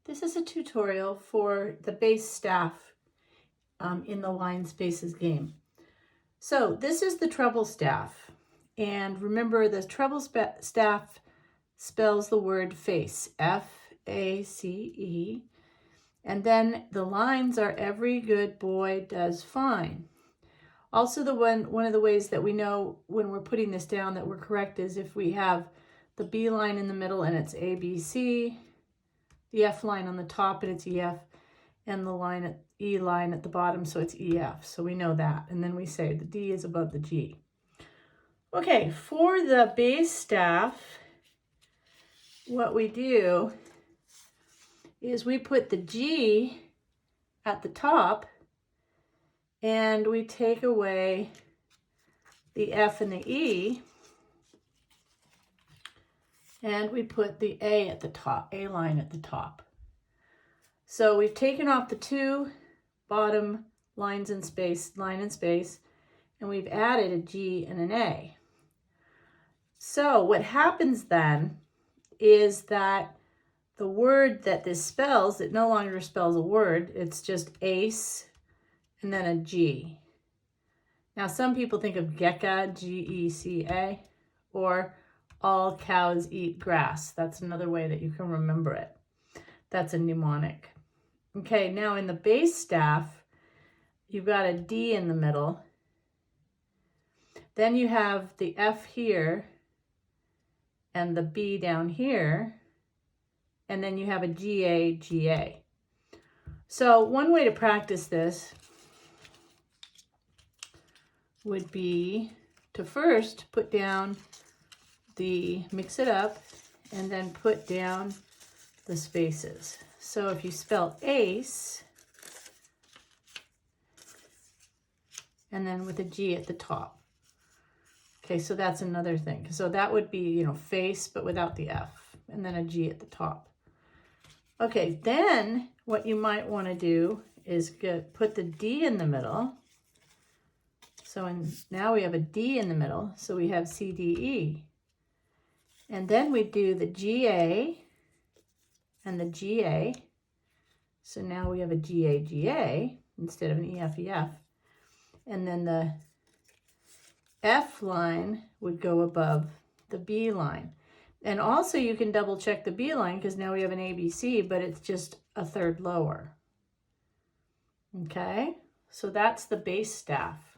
This is a tutorial for the bass staff in the line spaces game. So this is the treble staff. And remember, the treble staff spells the word face, F-A-C-E. And then the lines are every good boy does fine. Also, one of the ways that we know when we're putting this down that we're correct is if we have the B line in the middle and it's A, B, C, the F line on the top and it's EF, and the line at E line at the bottom, so it's EF. So we know that. And then we say the D is above the G. Okay, for the bass staff, what we do is we put the G at the top and we take away the F and the E, and we put the A at the top, A line at the top. So we've taken off the two bottom lines in space, line and space, and we've added a G and an A. So what happens then is that the word that this spells, it no longer spells a word, it's just ace and then a G. Now some people think of Gecka, G-E-C-A, or all cows eat grass. That's another way that you can remember it. That's a mnemonic. Okay, now in the bass staff, you've got a D in the middle. Then you have the F here and the B down here. And then you have a G-A, G-A. So one way to practice this would be to first put down mix it up, and then put down the spaces. So if you spell ace, and then with a G at the top. Okay, so that's another thing. So that would be, face, but without the F, and then a G at the top. Okay, then what you might want to do is put the D in the middle. So now we have a D in the middle, so we have C, D, E. And then we do the GA and the GA. So now we have a GA, GA instead of an EF, EF. And then the F line would go above the B line. And also you can double check the B line because now we have an ABC, but it's just a third lower. Okay, so that's the bass staff.